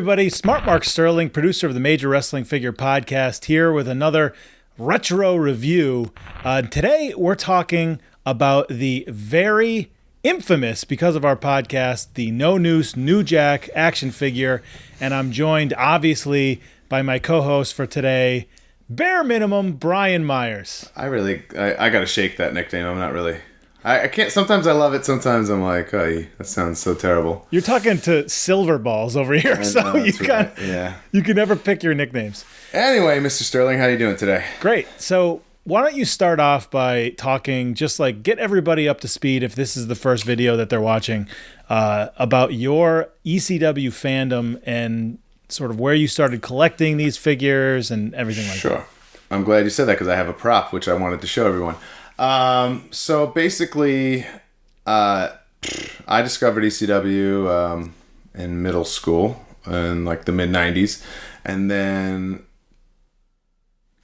everybody. Smart Mark Sterling, producer of the Major Wrestling Figure Podcast, here with another retro review. Today, we're talking about the very infamous, because of our podcast, the No-Noose New Jack action figure. And I'm joined, obviously, by my co-host for today, bare minimum, Brian Myers. I got to shake that nickname. I'm not really... I can't. Sometimes I love it. Sometimes I'm like, oh, that sounds so terrible. You're talking to silver balls over here, so you can never pick your nicknames. Anyway, Mr. Sterling, how you doing today? Great. So why don't you start off by talking, just like get everybody up to speed, if this is the first video that they're watching, about your ECW fandom and sort of where you started collecting these figures and everything like that. Sure. I'm glad you said that because I have a prop which I wanted to show everyone. So basically, I discovered ECW in middle school in like the mid 90s, and then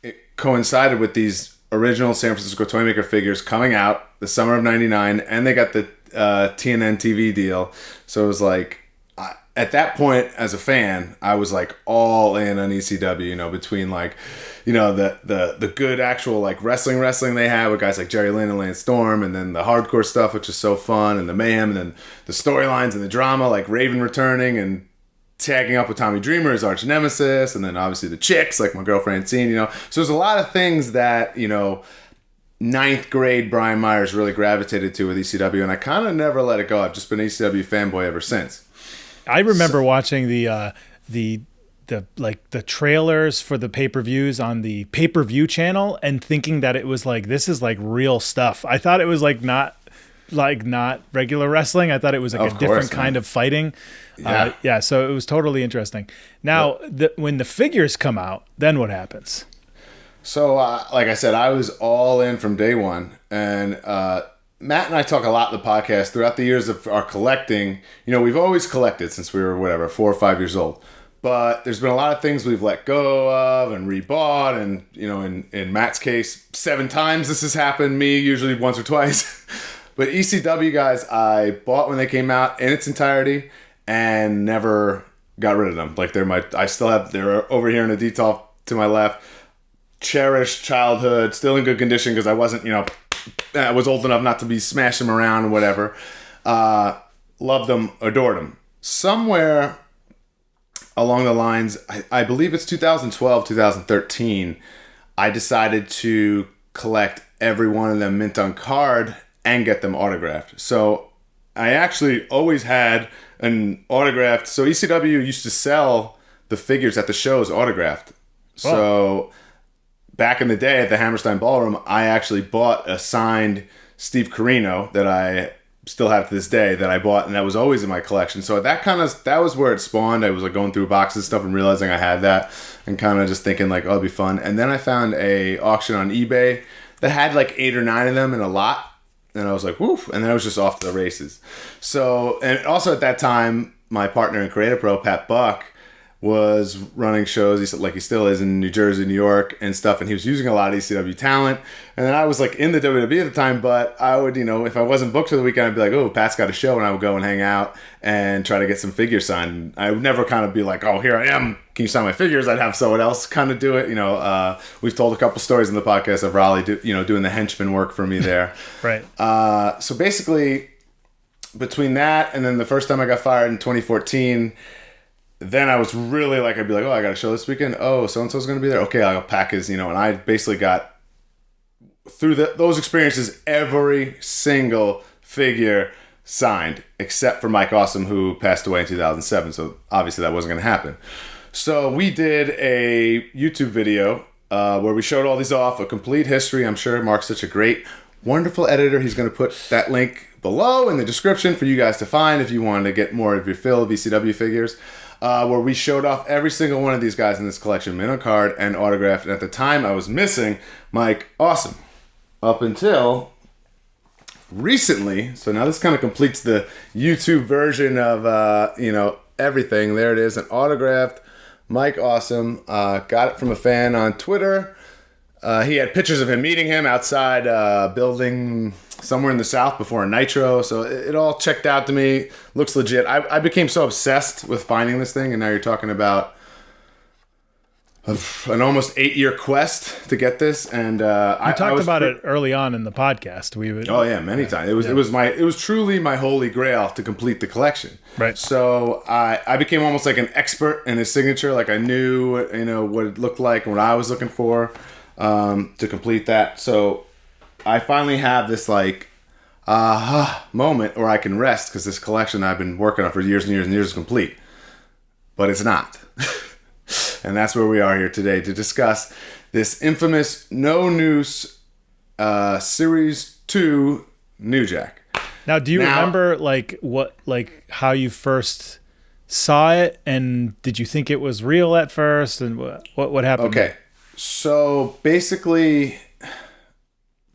it coincided with these original San Francisco Toymaker figures coming out the summer of '99, and they got the TNN TV deal. So it was like, at that point as a fan, I was like all in on ECW, between like, the good actual like wrestling they had with guys like Jerry Lynn and Lance Storm, and then the hardcore stuff, which is so fun, and the mayhem, and then the storylines and the drama, like Raven returning and tagging up with Tommy Dreamer as arch nemesis, and then obviously the chicks like my girl Francine, So there's a lot of things that, ninth grade Brian Myers really gravitated to with ECW, and I kind of never let it go. I've just been an ECW fanboy ever since. I remember watching the trailers for the pay-per-views on the pay-per-view channel and thinking that it was like, this is like real stuff. I thought it was not regular wrestling. I thought it was like different kind of fighting. Yeah. So it was totally interesting. Now, when the figures come out, then what happens? So, like I said, I was all in from day one, and Matt and I talk a lot in the podcast throughout the years of our collecting. We've always collected since we were 4 or 5 years old. But there's been a lot of things we've let go of and rebought, and in Matt's case, 7 times this has happened. Me, usually once or twice. But ECW guys, I bought when they came out in its entirety and never got rid of them. Like they're over here in the detail to my left. Cherished childhood, still in good condition because I wasn't, I was old enough not to be smashing them around and whatever. Loved them, adored them. Somewhere along the lines, I believe it's 2012, 2013, I decided to collect every one of them mint on card and get them autographed. So I actually always had an autographed. So ECW used to sell the figures at the shows autographed. So back in the day at the Hammerstein Ballroom, I actually bought a signed Steve Corino that I still have to this day, that I bought, and that was always in my collection. So that was where it spawned. I was like going through boxes and stuff and realizing I had that, and kind of just thinking like, oh, it'd be fun. And then I found a auction on eBay that had like 8 or 9 of them in a lot, and I was like, woof, and then I was just off to the races. So, and also at that time, my partner in Creative Pro, Pat Buck, was running shows, he still is, in New Jersey, New York, and stuff, and he was using a lot of ECW talent. And then I was like in the WWE at the time, but I would, if I wasn't booked for the weekend, I'd be like, oh, Pat's got a show, and I would go and hang out and try to get some figures signed. I would never kind of be like, oh, here I am, can you sign my figures? I'd have someone else kind of do it. We've told a couple stories in the podcast of Raleigh doing the henchman work for me there. Right. So basically, between that and then the first time I got fired in 2014, then I was really like, I'd be like, oh, I got a show this weekend. Oh, so-and-so's going to be there. Okay, I'll pack his, and I basically got, through those experiences, every single figure signed, except for Mike Awesome, who passed away in 2007. So obviously that wasn't going to happen. So we did a YouTube video where we showed all these off, a complete history. I'm sure Mark's such a great, wonderful editor. He's going to put that link below in the description for you guys to find if you want to get more of your fill of ECW figures. Where we showed off every single one of these guys in this collection, mint on card and autographed. And at the time, I was missing Mike Awesome. Up until recently. So now this kind of completes the YouTube version of, everything. There it is, an autographed Mike Awesome. Got it from a fan on Twitter. He had pictures of him meeting him outside a building somewhere in the South before a Nitro. So it all checked out to me. Looks legit. I became so obsessed with finding this thing, and now you're talking about an almost 8-year quest to get this. And I talked about it early on in the podcast. Many times. It was truly my holy grail to complete the collection. Right. So I became almost like an expert in his signature. Like I knew what it looked like and what I was looking for to complete that. So I finally have this like moment where I can rest because this collection I've been working on for years and years and years is complete. But it's not. And that's where we are here today to discuss this infamous No-Noose Series 2 New Jack. Now, do you remember how you first saw it, and did you think it was real at first, and what happened? Okay, so basically,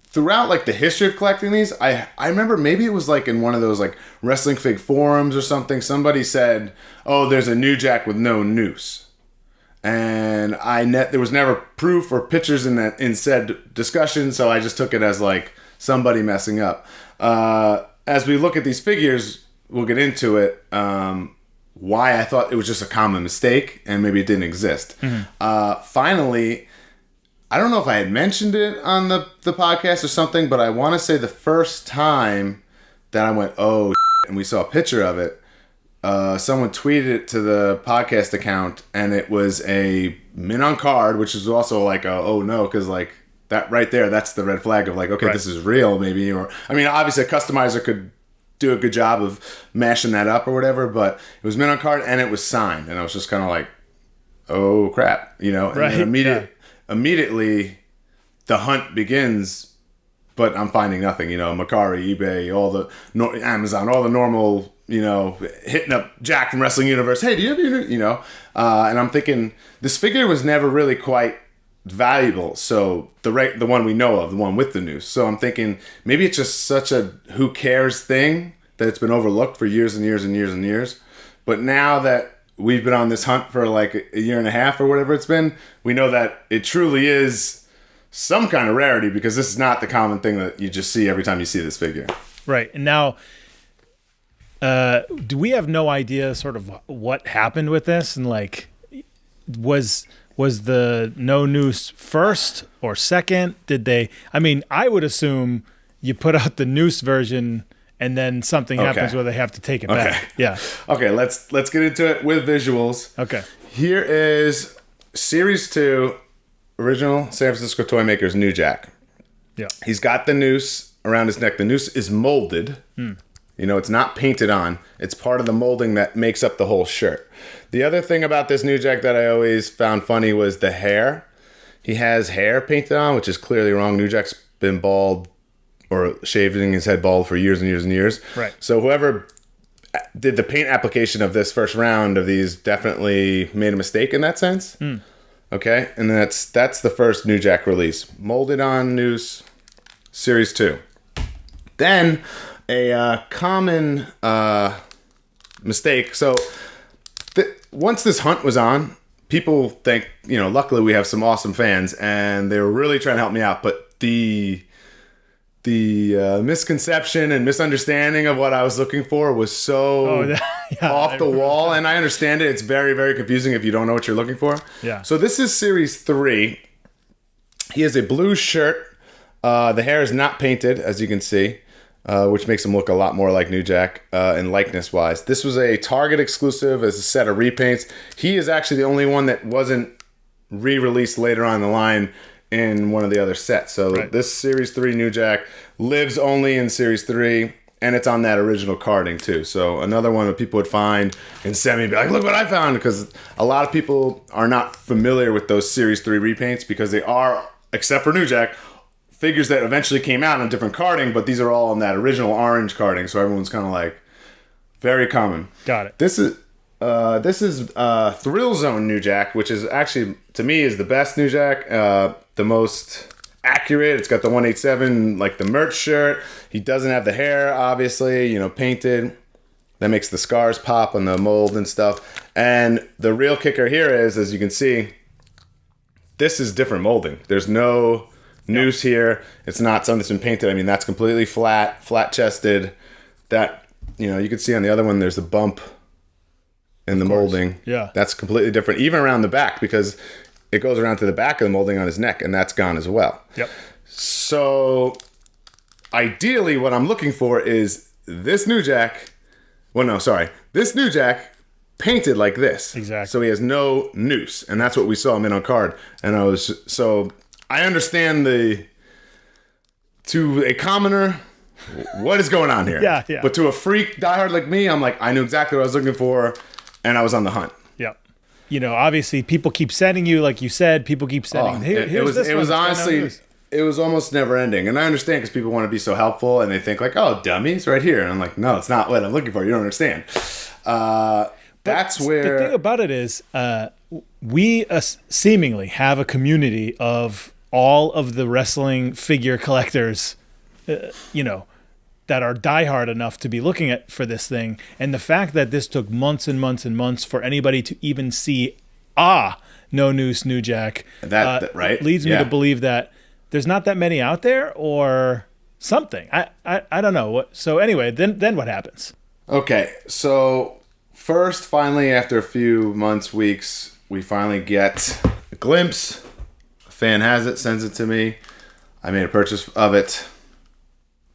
throughout like the history of collecting these, I remember maybe it was like in one of those like wrestling fig forums or something. Somebody said, "Oh, there's a New Jack with no noose." And there was never proof or pictures in said discussion, so I just took it as like somebody messing up. As we look at these figures, we'll get into it. Why I thought it was just a common mistake and maybe it didn't exist. Mm-hmm. Finally, I don't know if I had mentioned it on the podcast or something, but I want to say the first time that I went, oh, and we saw a picture of it. Someone tweeted it to the podcast account, and it was a mint on card, which is also like oh no, because like that right there, that's the red flag of like, okay, This is real maybe. Or I mean, obviously a customizer could do a good job of mashing that up or whatever, but it was mint on card and it was signed, and I was just kind of like, oh crap, And then immediately the hunt begins. But I'm finding nothing, Mercari, eBay, Amazon, all the normal, hitting up Jack from Wrestling Universe. Hey, do you have your, and I'm thinking this figure was never really quite valuable. So the one we know of, the one with the noose. So I'm thinking maybe it's just such a who cares thing that it's been overlooked for years and years and years and years. But now that we've been on this hunt for like a year and a half or whatever it's been, we know that it truly is some kind of rarity, because this is not the common thing that you just see every time you see this figure. Right. And now, do we have no idea sort of what happened with this? And like, was the No-Noose first or second? I would assume you put out the noose version and then something happens where they have to take it back. Yeah. Okay, let's get into it with visuals. Okay. Here is Series 2 original San Francisco Toy Makers New Jack. Yeah. He's got the noose around his neck. The noose is molded. It's not painted on. It's part of the molding that makes up the whole shirt. The other thing about this New Jack that I always found funny was the hair. He has hair painted on, which is clearly wrong. New Jack's been bald or shaving his head bald for years and years and years. Right. So whoever did the paint application of this first round of these definitely made a mistake in that sense. Okay, and that's the first New Jack release. Molded on noose, Series 2. Then, a common mistake. So, once this hunt was on, people think, luckily we have some awesome fans, and they were really trying to help me out. But the misconception and misunderstanding of what I was looking for was so off the wall. And I understand it. It's very, very confusing if you don't know what you're looking for. Yeah. So this is Series 3. He has a blue shirt. The hair is not painted, as you can see, which makes him look a lot more like New Jack in likeness-wise. This was a Target exclusive as a set of repaints. He is actually the only one that wasn't re-released later on in the line in one of the other sets. So This Series 3 New Jack lives only in Series 3, and it's on that original carding too. So another one that people would find and send me and be like, look what I found, because a lot of people are not familiar with those Series 3 repaints, because they are, except for New Jack, figures that eventually came out in different carding, but these are all in that original orange carding, so everyone's kind of like very common. Got it. This is Thrill Zone New Jack, which is actually, to me, is the best New Jack, the most accurate. It's got the 187, like the merch shirt. He doesn't have the hair, obviously, painted. That makes the scars pop on the mold and stuff. And the real kicker here is, as you can see, this is different molding. There's no noose here. It's not something that's been painted. I mean, that's completely flat chested. That, you can see on the other one, there's a bump in the molding. Yeah. That's completely different, even around the back, because it goes around to the back of the molding on his neck, and that's gone as well. Yep. So ideally, what I'm looking for is this New Jack. Well, no, sorry. This New Jack painted like this. Exactly. So he has no noose, and that's what we saw him in on card. And I understand to a commoner, what is going on here? Yeah. But to a freak diehard like me, I'm like, I knew exactly what I was looking for, and I was on the hunt. Yep. Obviously, people keep sending you, like you said, people keep sending. It was honestly, it was almost never ending. And I understand because people want to be so helpful, and they think like, oh, dummies, right here. And I'm like, no, it's not what I'm looking for. You don't understand. That's where... The thing about it is, we seemingly have a community of all of the wrestling figure collectors, that are diehard enough to be looking for this thing. And the fact that this took months and months and months for anybody to even see No-Noose New Jack, right? leads me to believe that there's not that many out there or something. I don't know. So anyway, then what happens? Okay, so first, finally, after a few months, weeks, we finally get a glimpse. A fan has it, sends it to me. I made a purchase of it.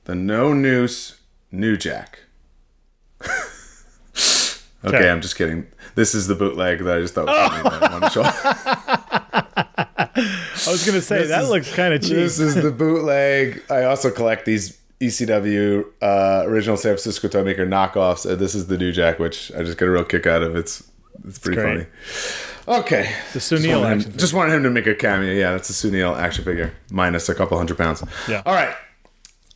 The No-Noose New Jack. Okay, I'm just kidding. This is the bootleg that I just thought was funny that I wanted to show. I was going to say, that looks kind of cheap. This is the bootleg. I also collect these ECW original San Francisco Toymaker knockoffs. This is the New Jack, which I just get a real kick out of. It's pretty funny. Okay. The Sunil action figure. Just wanted him to make a cameo. Yeah, that's a Sunil action figure. Minus a couple 100 pounds. Yeah. All right.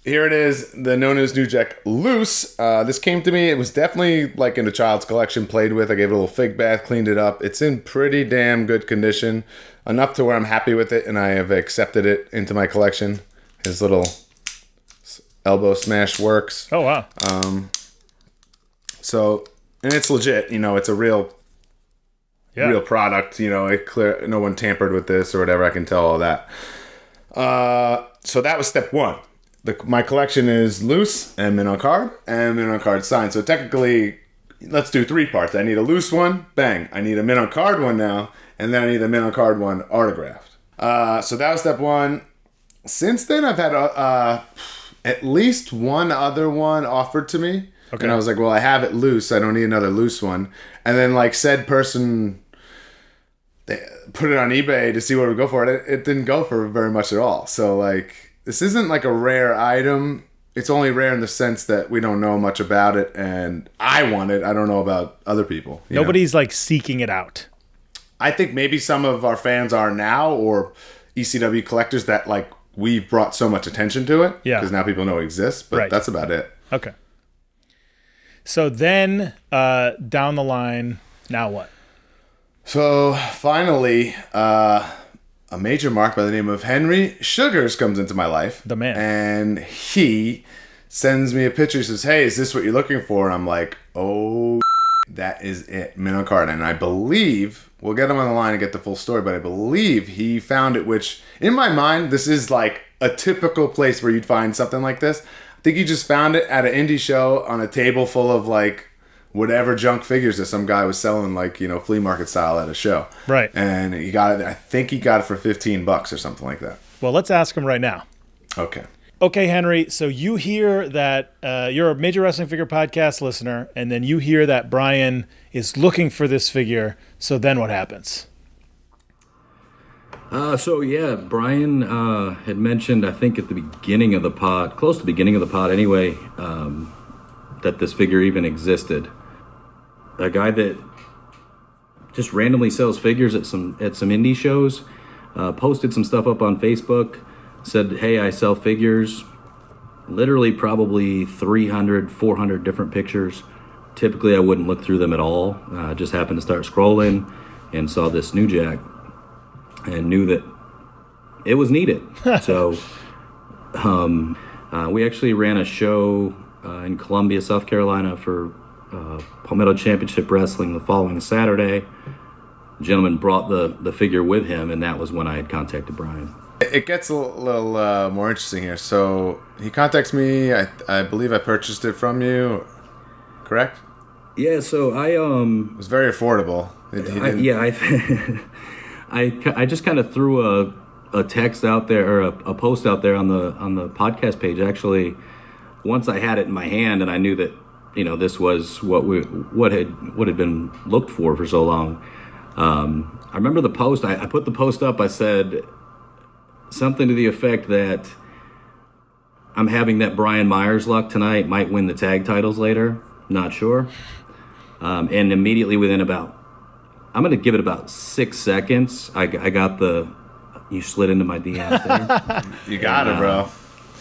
Here it is, the No-Noose New Jack loose. This came to me. It was definitely like in a child's collection, played with. I gave it a little fig bath, cleaned it up. It's in pretty damn good condition, enough to where I'm happy with it, and I have accepted it into my collection. His little elbow smash works. Oh, wow. And it's legit. It's a real product. No one tampered with this or whatever. I can tell all that. So that was step one. My collection is loose and mint on card and mint on card signed. So technically, let's do 3 parts. I need a loose one, bang. I need a mint on card one now, and then I need a mint on card one autographed. So that was step one. Since then, I've had at least one other one offered to me. Okay. And I was like, well, I have it loose. I don't need another loose one. And then said person, they put it on eBay to see what it would go for. It didn't go for very much at all. So this isn't like a rare item. It's only rare in the sense that we don't know much about it, and I want it. I don't know about other people. Nobody's seeking it out. I think maybe some of our fans are now, or ECW collectors that we've brought so much attention to it. Yeah. Because now people know it exists, but that's about it. Okay. So then down the line, now what? So finally, a major mark by the name of Henry Sugars comes into my life. The man. And he sends me a picture. He says, hey, is this what you're looking for? And I'm like, oh, that is it. Mint on card. And I believe, we'll get him on the line and get the full story, but I believe he found it, which in my mind, this is a typical place where you'd find something like this. I think he just found it at an indie show on a table full of whatever junk figures that some guy was selling, flea market style at a show. Right. And he got it, I think he got it for $15 or something like that. Well, let's ask him right now. Okay. Okay, Henry, so you hear that you're a Major Wrestling Figure podcast listener, and then you hear that Brian is looking for this figure. So then what happens? Brian had mentioned, I think at the beginning of the pod, close to the beginning of the pod anyway, that this figure even existed. A guy that just randomly sells figures at some indie shows, posted some stuff up on Facebook, said, hey, I sell figures, literally probably 300, 400 different pictures. Typically, I wouldn't look through them at all. Just happened to start scrolling and saw this New Jack and knew that it was needed. So we actually ran a show in Columbia, South Carolina for Palmetto Championship Wrestling the following Saturday. gentleman brought the figure with him, and that was when I had contacted Brian. It gets a little more interesting here. So he contacts me. I believe I purchased it from you, correct? Yeah. So it was very affordable. I just kind of threw a text out there, or a post out there on the podcast page. Actually, once I had it in my hand and I knew that this was what had been looked for so long. I remember the post. I put the post up. I said something to the effect that I'm having that Brian Myers luck tonight, might win the tag titles later, not sure. And immediately within I'm going to give it about 6 seconds, I got you slid into my DMs there. You got it, bro.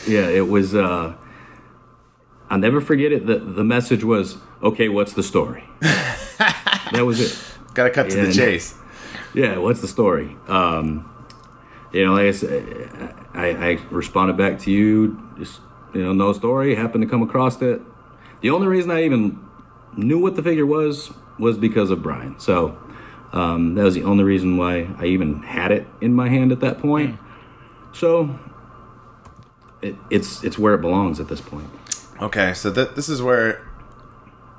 Yeah, it was, I'll never forget it. The message was, okay, what's the story? That was it. Got to cut to the chase. Yeah, what's the story? Like I said, I responded back to you, just, no story, happened to come across it. The only reason I even knew what the figure was because of Brian. So that was the only reason why I even had it in my hand at that point. So it's where it belongs at this point. Okay, so this is where,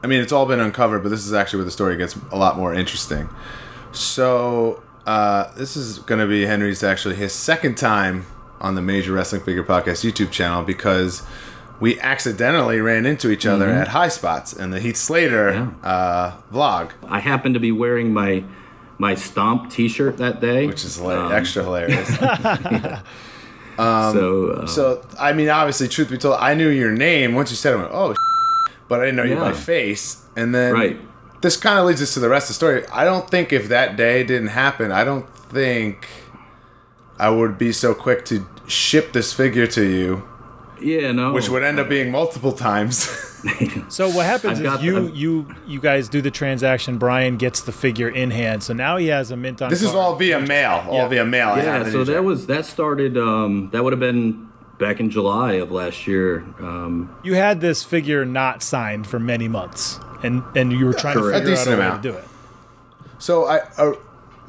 it's all been uncovered, but this is actually where the story gets a lot more interesting. So this is going to be Henry's actually his second time on the Major Wrestling Figure Podcast YouTube channel, because we accidentally ran into each other at High Spots in the Heath Slater vlog. I happened to be wearing my Stomp t-shirt that day, which is extra hilarious. So obviously, truth be told, I knew your name. Once you said it, I went, oh, but I didn't know you by face. And then this kind of leads us to the rest of the story. I don't think if that day didn't happen, I don't think I would be so quick to ship this figure to you. Yeah, no. Which would end up being multiple times. So what happens is you guys do the transaction. Brian gets the figure in hand, so now he has a mint on. This is all via mail. Yeah, so that started. That would have been back in July of last year. You had this figure not signed for many months, and you were trying to figure out a way to do it. So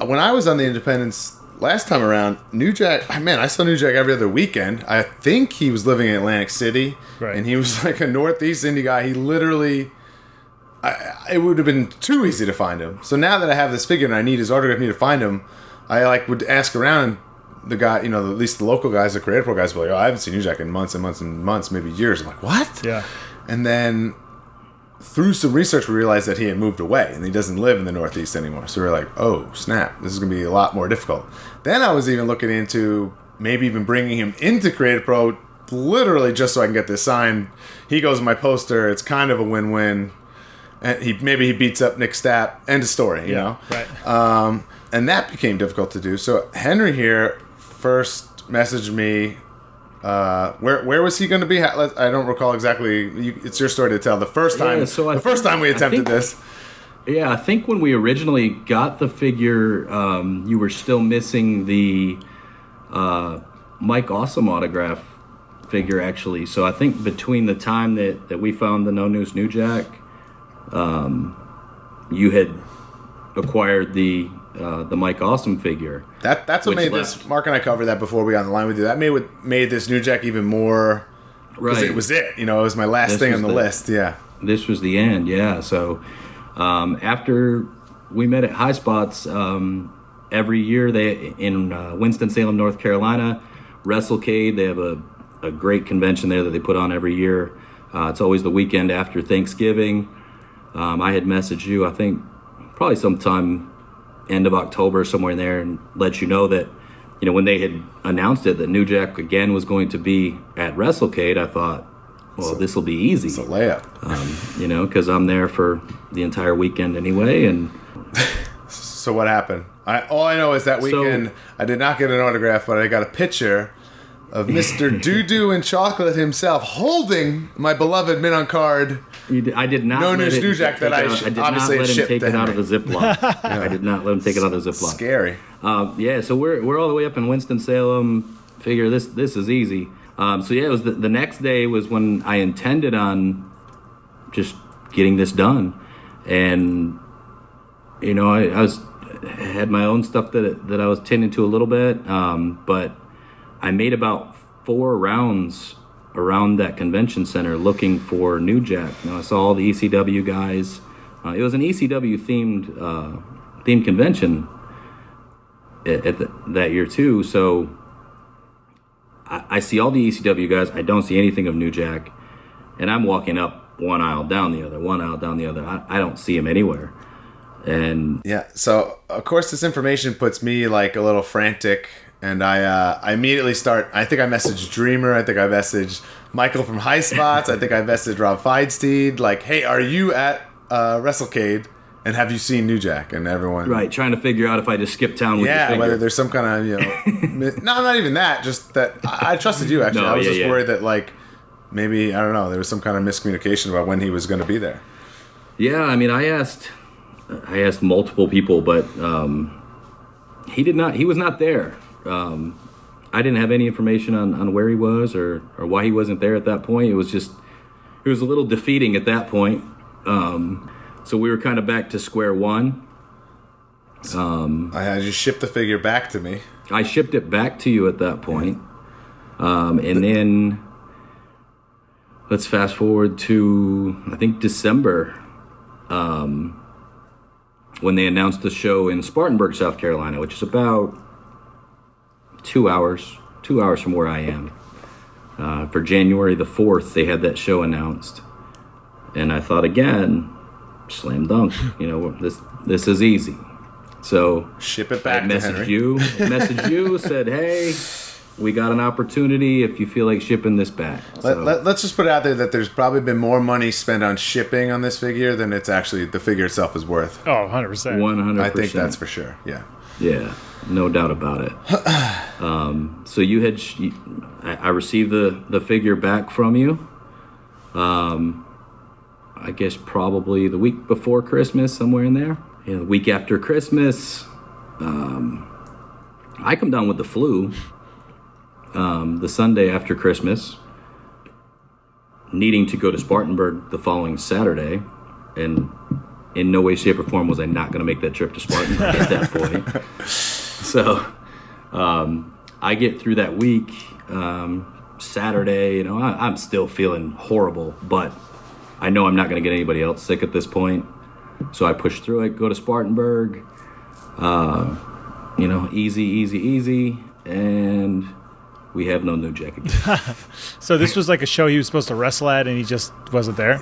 when I was on the Independence last time around, New Jack, I saw New Jack every other weekend. I think he was living in Atlantic City, and he was like a Northeast indie guy. He literally, it would have been too easy to find him. So now that I have this figure and I need his autograph, need to find him, I would ask around, and the guy, at least the local guys, the Creative Pro guys, were like, oh, I haven't seen New Jack in months and months and months, maybe years. I'm like, what? Yeah. And then through some research, we realized that he had moved away and he doesn't live in the Northeast anymore. So we were like, oh, snap. This is going to be a lot more difficult. Then I was even looking into maybe even bringing him into Creative Pro literally just so I can get this signed. He goes in my poster. It's kind of a win-win. And he beats up Nick Stapp. End of story, you know? Right. And that became difficult to do. So Henry here first messaged me. Where was he going to be? I don't recall exactly. It's your story to tell. The first time, first time we attempted this. Yeah, I think when we originally got the figure, you were still missing the Mike Awesome autograph figure, actually. So I think between the time that we found the No-Noose New Jack, you had acquired the Mike Awesome figure. That's what made this. Mark and I covered that before we got on the line with you. That made this New Jack even more. Because it was it. It was my last thing on the list. Yeah. This was the end. Yeah. So after we met at High Spots, every year in Winston-Salem, North Carolina, WrestleCade, they have a great convention there that they put on every year. It's always the weekend after Thanksgiving. I had messaged you, I think, probably sometime end of October, somewhere in there, and let you know that, when they had announced it, that New Jack again was going to be at WrestleCade, I thought, well, this will be easy. It's a layup. Because I'm there for the entire weekend anyway. And so what happened? All I know is that weekend I did not get an autograph, but I got a picture of Mr. Doo-Doo and Chocolate himself holding my beloved mint on card. I did not No-Noose New Jack that I obviously shipped take to it him out of the Ziploc. I did not let him take it out of the Ziploc. Scary. So we're all the way up in Winston-Salem. Figure this is easy. It was the next day was when I intended on just getting this done, and I was had my own stuff that I was tending to a little bit, but I made about 4 rounds around that convention center looking for New Jack. I saw all the ECW guys. It was an ECW themed convention that year too. So I see all the ECW guys. I don't see anything of New Jack, and I'm walking up one aisle down the other, one aisle down the other. I don't see him anywhere. And yeah, so of course this information puts me like a little frantic, and I immediately start. I think I messaged Dreamer. I think I messaged Michael from High Spots. I think I messaged Rob Feinstein. Like, hey, are you at WrestleCade? And have you seen New Jack? And everyone, right, trying to figure out if I just skip town with the whether there's some kind of no, not even that. Just that I trusted you actually. No, I was just worried that like maybe I don't know there was some kind of miscommunication about when he was going to be there. Yeah, I mean, I asked multiple people, but he was not there. I didn't have any information on where he was or why he wasn't there at that point. It was a little defeating at that point. So we were kind of back to square one. I had you ship the figure back to me. I shipped it back to you at that point. And then let's fast forward to, I think, December, when they announced the show in Spartanburg, South Carolina, which is about 2 hours from where I am. For January the 4th, they had that show announced. And I thought, again, slam dunk, this is easy. So ship it back I to Henry. Messaged you, said, hey, we got an opportunity if you feel like shipping this back. Let's just put it out there that there's probably been more money spent on shipping on this figure than it's actually the figure itself is worth. Oh, 100%. 100%. I think that's for sure. Yeah. Yeah, no doubt about it. So you had, I received the figure back from you. I guess probably the week before Christmas, somewhere in there. The week after Christmas, I come down with the flu. The Sunday after Christmas, needing to go to Spartanburg the following Saturday, and in no way, shape, or form was I not going to make that trip to Spartanburg at that point. So I get through that week. Saturday, I'm still feeling horrible, but I know I'm not going to get anybody else sick at this point. So I push through it, go to Spartanburg, easy, and we have no New Jack again. So this was like a show he was supposed to wrestle at, and he just wasn't there?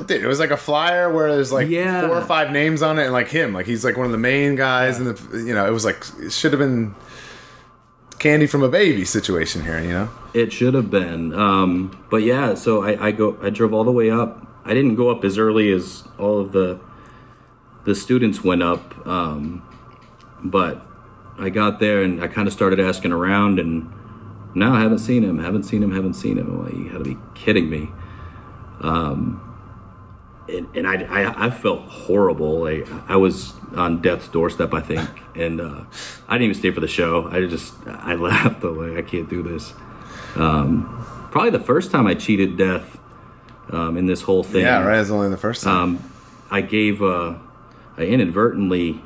It was like a flyer where there's like 4 or 5 names on it, and like him, like he's like one of the main guys, and it was like it should have been candy from a baby situation here, It should have been, but yeah. So I drove all the way up. I didn't go up as early as all of the students went up, but I got there and I kind of started asking around, and no, I haven't seen him. I'm like, you gotta be kidding me. And I felt horrible. I was on death's doorstep, I think, and I didn't even stay for the show. I laughed. I'm like, I can't do this. Probably the first time I cheated death in this whole thing. Yeah, right. It's only the first time. I inadvertently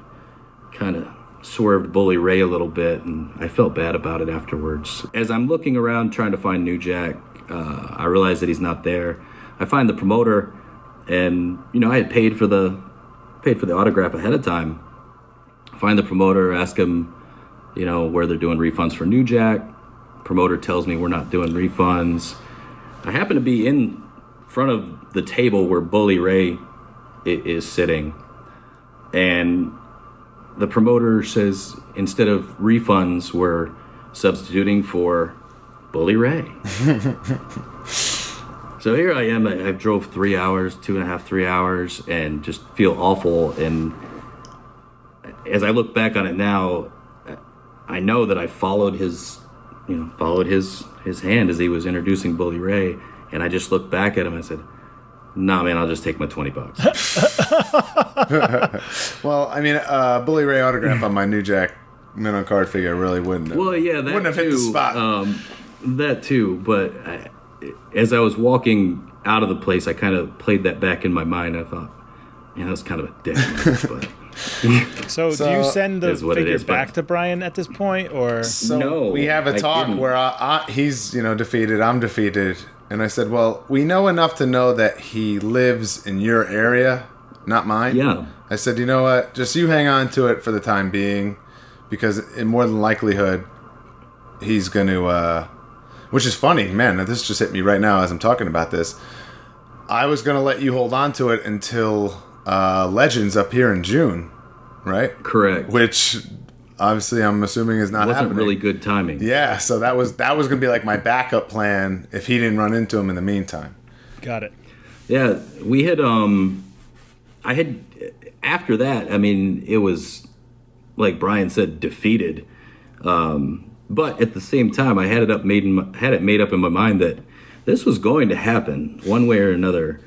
kind of swerved Bully Ray a little bit, and I felt bad about it afterwards. As I'm looking around trying to find New Jack, I realize that he's not there. I find the promoter, and I had paid for the autograph ahead of time. Find the promoter, ask him, where they're doing refunds for New Jack. Promoter tells me we're not doing refunds. I happen to be in front of the table where Bully Ray is sitting, and the promoter says instead of refunds, we're substituting for Bully Ray. So here I am. I've drove 3 hours, 2.5, 3 hours, and just feel awful. And as I look back on it now, I know that I followed his hand as he was introducing Bully Ray, and I just looked back at him and I said, "Nah, man, I'll just take my $20." Well, I mean, Bully Ray autograph on my New Jack men on card figure really wouldn't have. Well, yeah, that wouldn't have hit the spot. That too, but as I was walking out of the place, I kind of played that back in my mind. I thought, man, that's kind of a dick move, but So do you send the Is what it figure is, but- back to Brian at this point, or So No, we have a I talk didn't. where he's defeated, I'm defeated, and I said, well, we know enough to know that he lives in your area, not mine. Yeah. I said, you know what? Just you hang on to it for the time being, because in more than likelihood, he's going to. Which is funny, man. This just hit me right now as I'm talking about this. I was going to let you hold on to it until Legends up here in June, right? Correct. Which obviously I'm assuming is not Wasn't happening. really good timing. Yeah, so that was going to be like my backup plan if he didn't run into him in the meantime. got it? Yeah, we had I had after that, I mean, it was like Brian said, defeated. But at the same time, I had it made up in my mind that this was going to happen one way or another.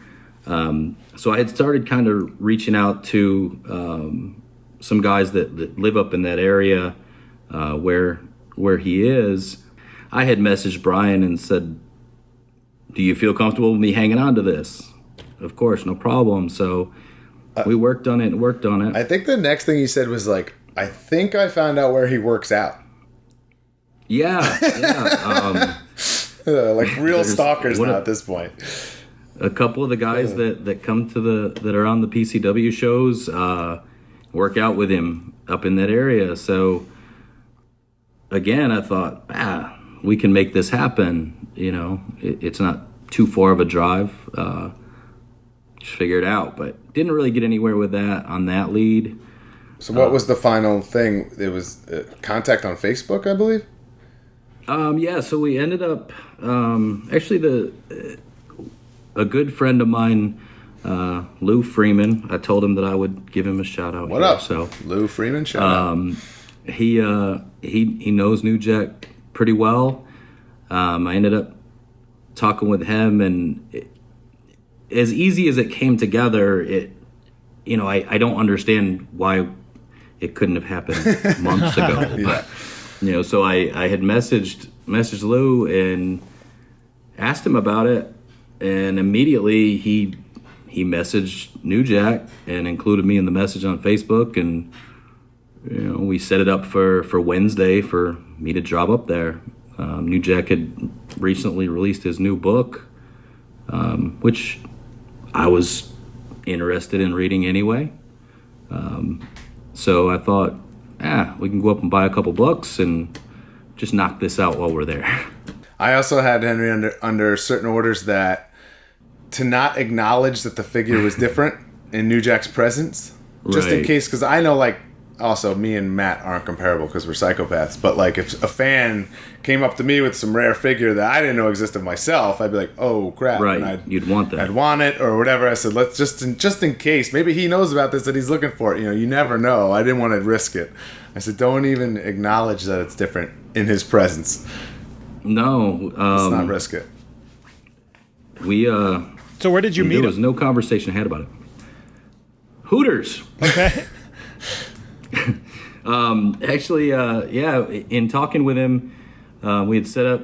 So I had started kind of reaching out to some guys that live up in that area where he is. I had messaged Brian and said, do you feel comfortable with me hanging on to this? Of course, no problem. So we worked on it. I think the next thing he said was like, I think I found out where he works out. Yeah. Like real There's- stalkers what now a- at this point. A couple of the guys that come to that are on the PCW shows work out with him up in that area. So again, I thought, we can make this happen. You know, it's not too far of a drive. Just figure it out, but didn't really get anywhere with that on that lead. So what was the final thing? It was contact on Facebook, I believe? Yeah, so we ended up actually a good friend of mine, Lou Freeman. I told him that I would give him a shout out. What here, up? So Lou Freeman, shout out. he knows New Jack pretty well. I ended up talking with him, and as easy as it came together, I don't understand why it couldn't have happened months ago. Yeah. But so I had messaged Lou and asked him about it, and immediately he messaged New Jack and included me in the message on Facebook, and we set it up for Wednesday for me to drop up there. New Jack had recently released his new book, which I was interested in reading anyway. So I thought, we can go up and buy a couple books and just knock this out while we're there. I also had Henry under certain orders that to not acknowledge that the figure was different in New Jack's presence, just in Right. case, because I know, like, also me and Matt aren't comparable because we're psychopaths, but like if a fan came up to me with some rare figure that I didn't know existed myself, I'd be like, oh crap. Right, And you'd want that. I'd want it or whatever. I said, let's just in case, maybe he knows about this, that he's looking for it. You never know. I didn't want to risk it. I said, don't even acknowledge that it's different in his presence. No, Let's not risk it. we So where did you meet there him? was no conversation had about it. Hooters. Okay. Actually, in talking with him, we had set up,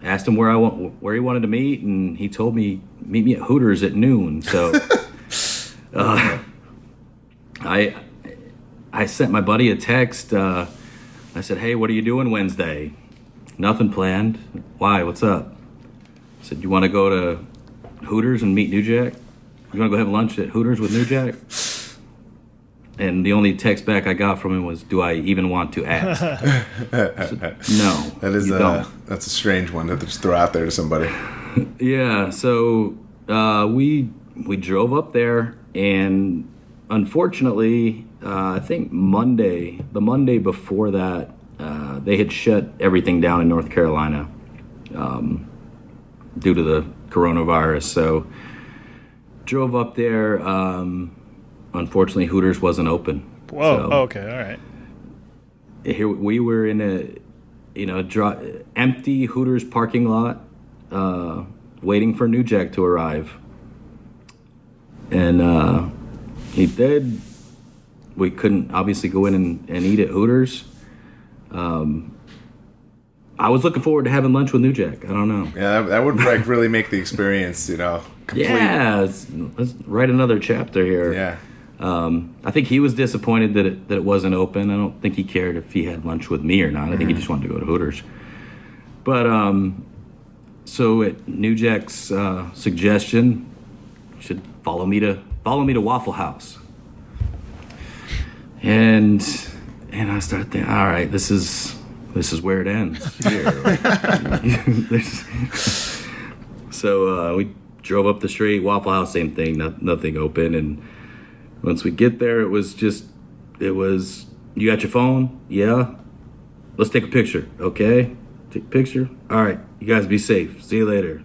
asked him where he wanted to meet, and he told me, meet me at Hooters at noon. So I sent my buddy a text. I said, hey, what are you doing Wednesday? Nothing planned. Why? What's up? I said, you want to go to Hooters and meet New Jack? You want to go have lunch at Hooters with New Jack? And the only text back I got from him was, do I even want to ask? I said, no, That is you don't. that's a strange one to just throw out there to somebody. Yeah, so we drove up there, and unfortunately, I think the Monday before that, they had shut everything down in North Carolina due to the coronavirus. So drove up there. Unfortunately, Hooters wasn't open. Whoa. So Okay. All right. here we were in empty Hooters parking lot, waiting for New Jack to arrive. And he did. We couldn't obviously go in and eat at Hooters. I was looking forward to having lunch with New Jack. I don't know. Yeah, that would like really make the experience, complete. Yeah, let's write another chapter here. Yeah. I think he was disappointed that it wasn't open. I don't think he cared if he had lunch with me or not. I think he just wanted to go to Hooters. But so at New Jack's suggestion, you should follow me to Waffle House. And I started thinking, all right, this is where it ends here. So we drove up the street, Waffle House, same thing, nothing open. And once we get there, it was, you got your phone? Yeah. Let's take a picture. Okay. Take a picture. All right. You guys be safe. See you later.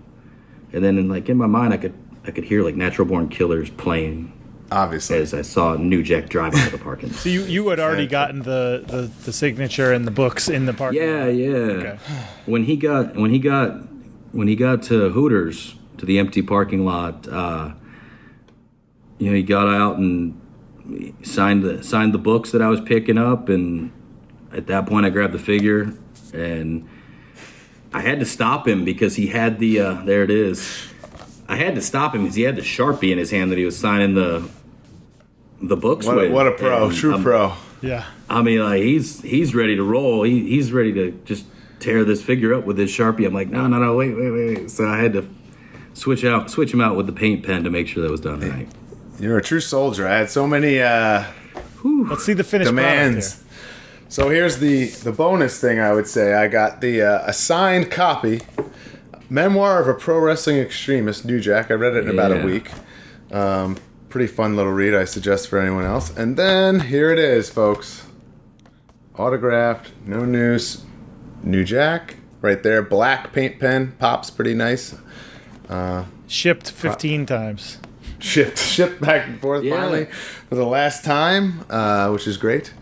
And then in my mind, I could hear like Natural Born Killers playing. Obviously. As I saw New Jack drive out of the parking lot. So you had already gotten the signature and the books in the parking lot? Yeah. Okay. When he got to Hooters, to the empty parking lot, he got out and signed the books that I was picking up, and at that point I grabbed the figure, and I had to stop him because he had the there it is. I had to stop him because he had the Sharpie in his hand that he was signing the books with. What a pro, true pro. Yeah. I mean, like he's ready to roll. He's ready to just tear this figure up with his Sharpie. I'm like, no, wait. So I had to switch him out with the paint pen to make sure that was done right. You're a true soldier. I had so many Let's see the finished demands. product here. So here's the bonus thing I would say. I got the assigned copy, Memoir of a Pro Wrestling Extremist, New Jack. I read it in about a week. Pretty fun little read, I suggest for anyone else. And then here it is, folks. Autographed, No-Noose, New Jack. Right there, black paint pen. Pops pretty nice. Shipped 15 times. Shipped back and forth finally for the last time, which is great.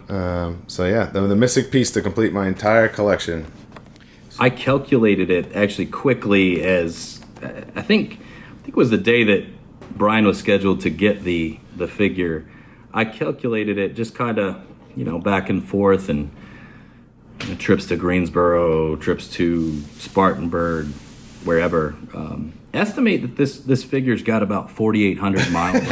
So yeah, the missing piece to complete my entire collection. I calculated it actually quickly as I think it was the day that Brian was scheduled to get the figure. I calculated it just kind of, back and forth, and trips to Greensboro, trips to Spartanburg, wherever. Estimate that this figure's got about 4,800 miles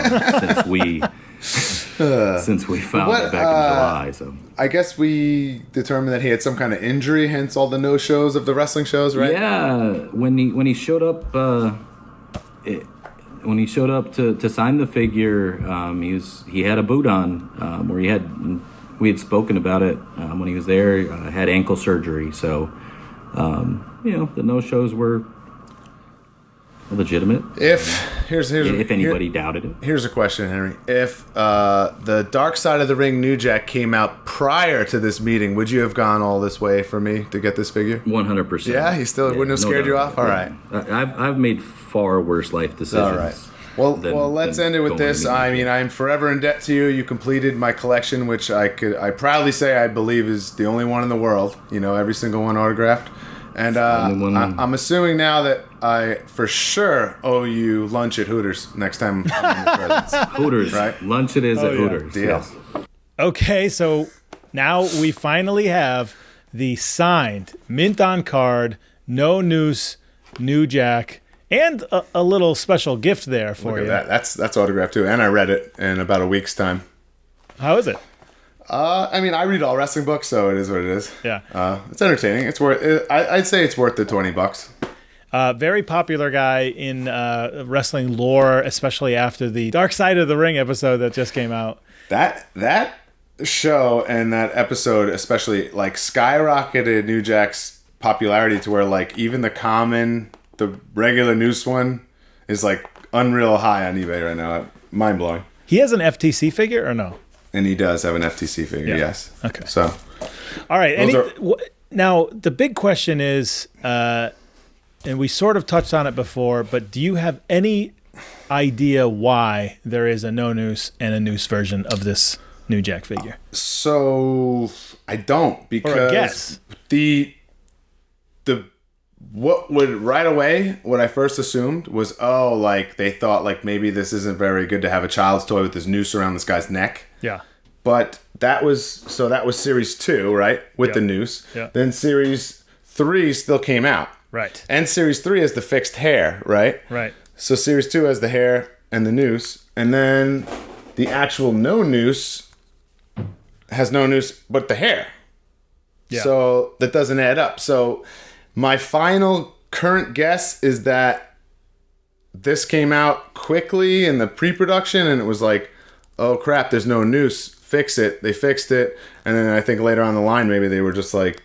since we found it back in July. So I guess we determined that he had some kind of injury, hence all the no-shows of the wrestling shows, right? Yeah, when he showed up, to sign the figure, he had a boot on, where we had spoken about it when he was there. Had ankle surgery, so the no-shows were legitimate. If anybody doubted it. Here's a question, Henry. If the Dark Side of the Ring New Jack came out prior to this meeting, would you have gone all this way for me to get this figure? 100%. Yeah, he still wouldn't have scared you off? All right. I've made far worse life decisions. All right. Well, let's end it with this. I mean, I'm forever in debt to you. You completed my collection, which I proudly say I believe is the only one in the world. Every single one autographed. And I'm assuming now that I for sure owe you lunch at Hooters next time I'm in your presence. Hooters, right? Lunch it is at Hooters. Deal. Yes. Okay, so now we finally have the signed, mint on card, No-Noose, New Jack, and a little special gift there for you. Look at that. That's autographed too, and I read it in about a week's time. How is it? I mean, I read all wrestling books, so it is what it is. Yeah. It's entertaining. It's worth. I'd say it's worth the $20. Very popular guy in wrestling lore, especially after the Dark Side of the Ring episode that just came out. That show and that episode especially skyrocketed New Jack's popularity to where even the regular Noose one is unreal high on eBay right now. Mind blowing. He has an FTC figure or no? And he does have an FTC figure, yes. Okay. So, all right. Now, the big question is, and we sort of touched on it before, but do you have any idea why there is a No-Noose and a Noose version of this New Jack figure? So, I don't, because or a guess. What I first assumed was, they thought maybe this isn't very good to have a child's toy with this noose around this guy's neck. Yeah. But that was series 2, right? With the noose. Yeah. Then series 3 still came out. Right. And series 3 has the fixed hair, right? Right. So series 2 has the hair and the noose. And then the actual No-Noose has No-Noose but the hair. Yeah. So that doesn't add up. So my final current guess is that this came out quickly in the pre-production, and it was like, oh crap, there's no noose, fix it. They fixed it, and then I think later on the line, maybe they were just like,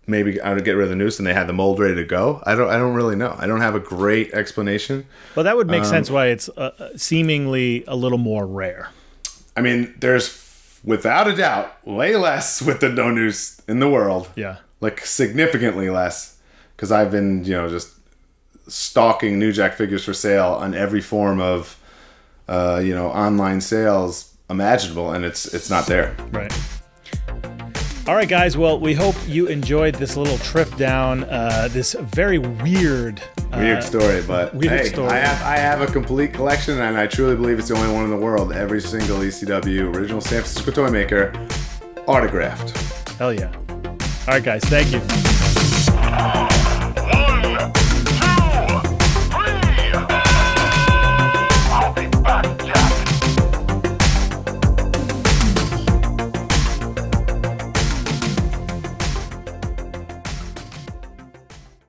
maybe I would get rid of the noose, and they had the mold ready to go. I don't really know. I don't have a great explanation. Well, that would make sense why it's seemingly a little more rare. I mean, there's without a doubt way less with the no noose in the world. Yeah. Like significantly less, because I've been, just stalking New Jack Figures for sale on every form of, online sales imaginable, and it's not there. Right. All right, guys. Well, we hope you enjoyed this little trip down this very weird story. But story. I have a complete collection, and I truly believe it's the only one in the world. Every single ECW original San Francisco toy maker autographed. Hell yeah. All right, guys. Thank you.